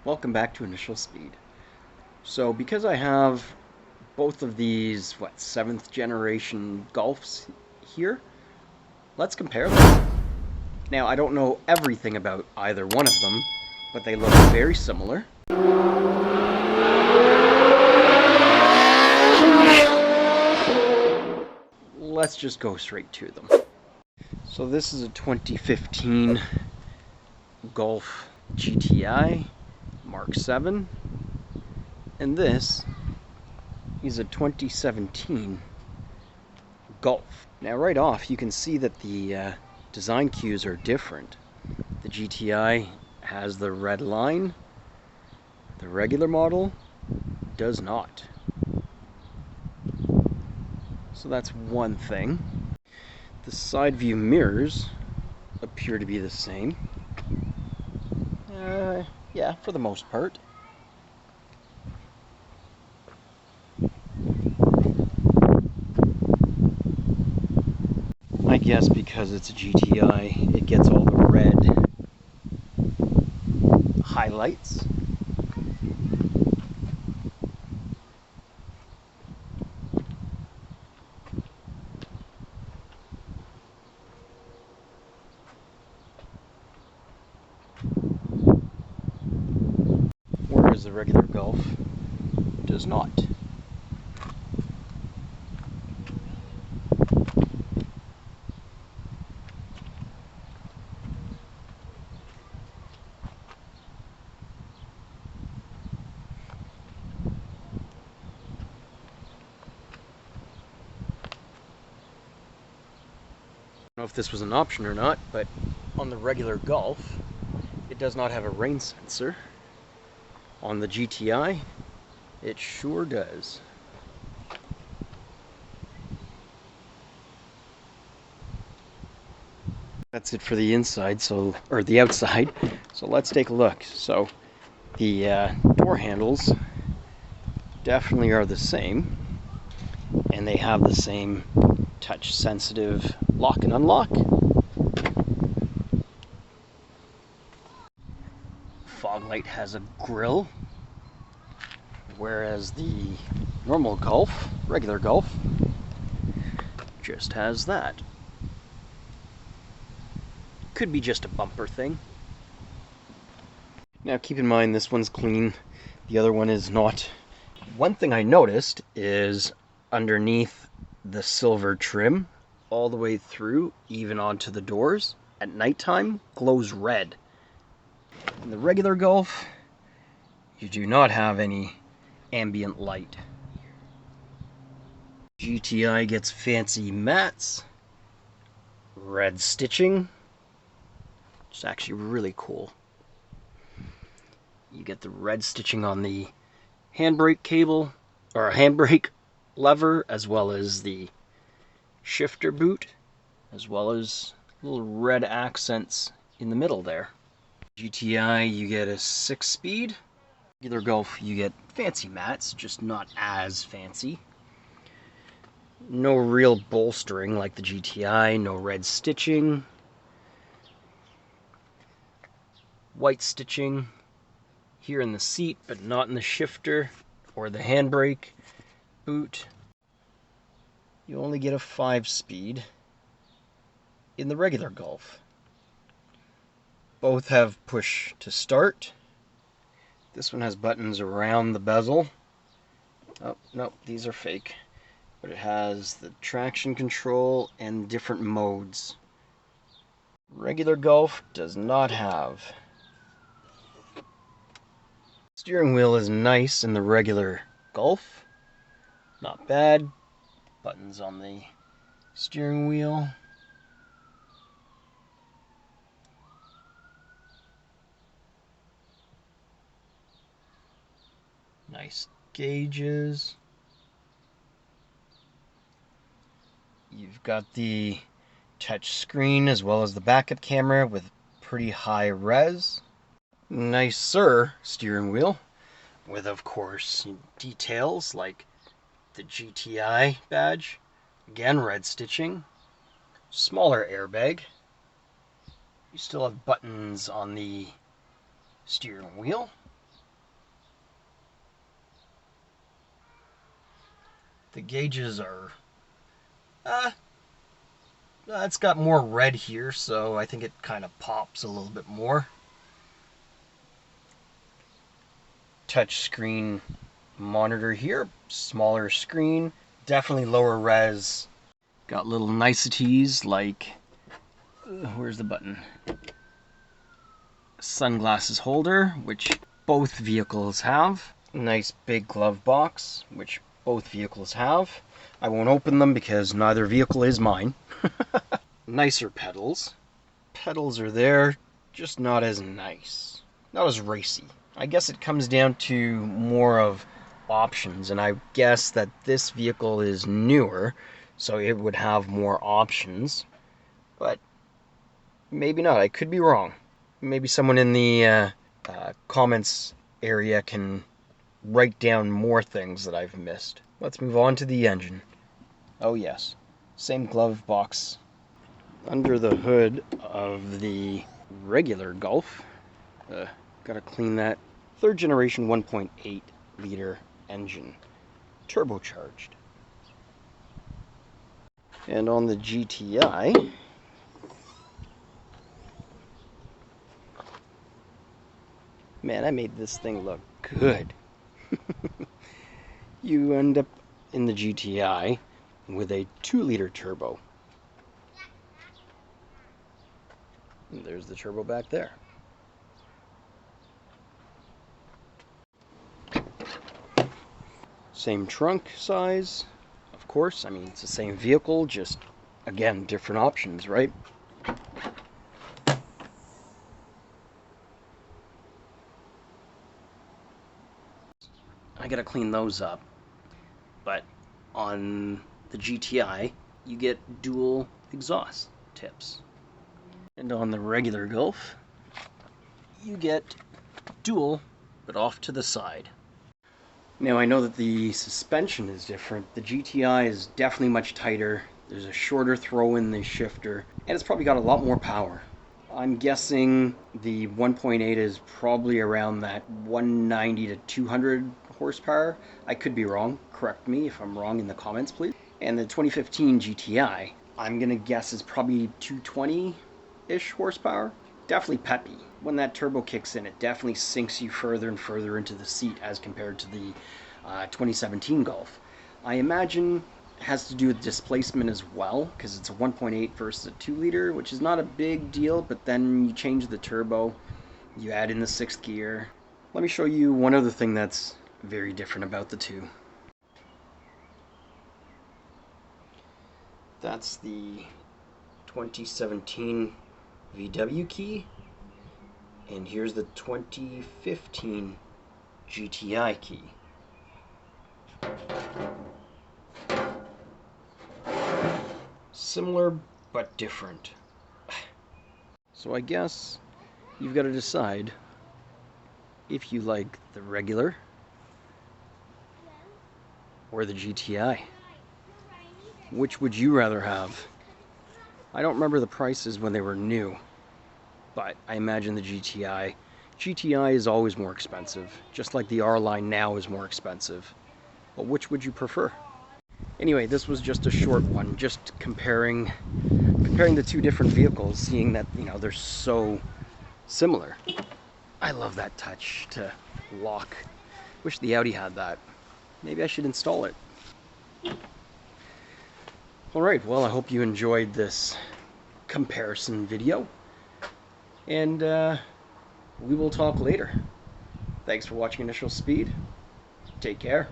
Welcome back to Initial Speed. So because I have both of these, 7th generation Golfs here, let's compare them. Now, I don't know everything about either one of them, but they look very similar. Let's just go straight to them. So this is a 2015 Golf GTI Mark 7, and this is a 2017 Golf. Now right off you can see that the design cues are different. The GTI has the red line, the regular model does not. So that's one thing. The side view mirrors appear to be the same. Yeah, for the most part. I guess because it's a GTI, it gets all the red highlights. Whereas the regular Golf does not. I don't know if this was an option or not, but on the regular Golf, it does not have a rain sensor. On the GTI, it sure does. That's it for the inside, or the outside. So let's take a look. So the door handles definitely are the same, and they have the same touch-sensitive lock and unlock. Fog light has a grill, whereas the normal Golf, regular Golf, just has that. Could be just a bumper thing. Now keep in mind this one's clean, the other one is not. One thing I noticed is underneath the silver trim, all the way through, even onto the doors, at nighttime, glows red. In the regular Golf, you do not have any ambient light. GTI gets fancy mats, red stitching, which is actually really cool. You get the red stitching on the handbrake cable, or a handbrake lever, as well as the shifter boot, as well as little red accents in the middle there. GTI, you get a 6-speed. Regular Golf, you get fancy mats, just not as fancy. No real bolstering like the GTI, no red stitching. White stitching here in the seat, but not in the shifter or the handbrake boot. You only get a 5-speed in the regular Golf. Both have push to start. This one has buttons around the bezel. Oh, no, these are fake. But it has the traction control and different modes. Regular Golf does not have. Steering wheel is nice in the regular Golf. Not bad. Buttons on the steering wheel. Nice gauges. You've got the touch screen as well as the backup camera with pretty high res. Nicer steering wheel with, of course, details like the GTI badge. Again, red stitching. Smaller airbag. You still have buttons on the steering wheel. The gauges are, it's got more red here, so I think it kind of pops a little bit more. Touch screen monitor here, smaller screen, definitely lower res. Got little niceties like, where's the button? Sunglasses holder, which both vehicles have. Nice big glove box, which both vehicles have. I won't open them because neither vehicle is mine. Nicer pedals. Pedals are there, just not as nice. Not as racy. I guess it comes down to more of options, and I guess that this vehicle is newer, so it would have more options. But maybe not. I could be wrong. Maybe someone in the comments area can write down more things that I've missed. Let's move on to the engine. Oh yes, same glove box. Under the hood of the regular Golf, gotta clean that. Third generation 1.8 liter engine, turbocharged. And on the GTI, man, I made this thing look good. You end up in the GTI with a 2-liter turbo. And there's the turbo back there. Same trunk size, of course. I mean, it's the same vehicle, just, again, different options, right? I gotta clean those up. But on the GTI, you get dual exhaust tips. And on the regular Golf, you get dual, but off to the side. Now I know that the suspension is different. The GTI is definitely much tighter. There's a shorter throw in the shifter, and it's probably got a lot more power. I'm guessing the 1.8 is probably around that 190 to 200 horsepower. I could be wrong. Correct me if I'm wrong in the comments, please. And the 2015 GTI, I'm gonna guess is probably 220-ish horsepower. Definitely peppy. When that turbo kicks in, it definitely sinks you further and further into the seat as compared to the 2017 Golf. I imagine it has to do with displacement as well, because it's a 1.8 versus a 2-liter, which is not a big deal, but then you change the turbo, you add in the 6th gear. Let me show you one other thing that's very different about the two. That's the 2017 VW key, and here's the 2015 GTI key. Similar but different. So I guess you've got to decide if you like the regular or the GTI. Which would you rather have? I don't remember the prices when they were new, but I imagine the GTI. GTI is always more expensive, just like the R-Line now is more expensive. But which would you prefer? Anyway, this was just a short one, just comparing the two different vehicles, seeing that, you know, they're so similar. I love that touch to lock. Wish the Audi had that. Maybe I should install it. Alright, well, I hope you enjoyed this comparison video, and we will talk later. Thanks for watching Initial Speed. Take care.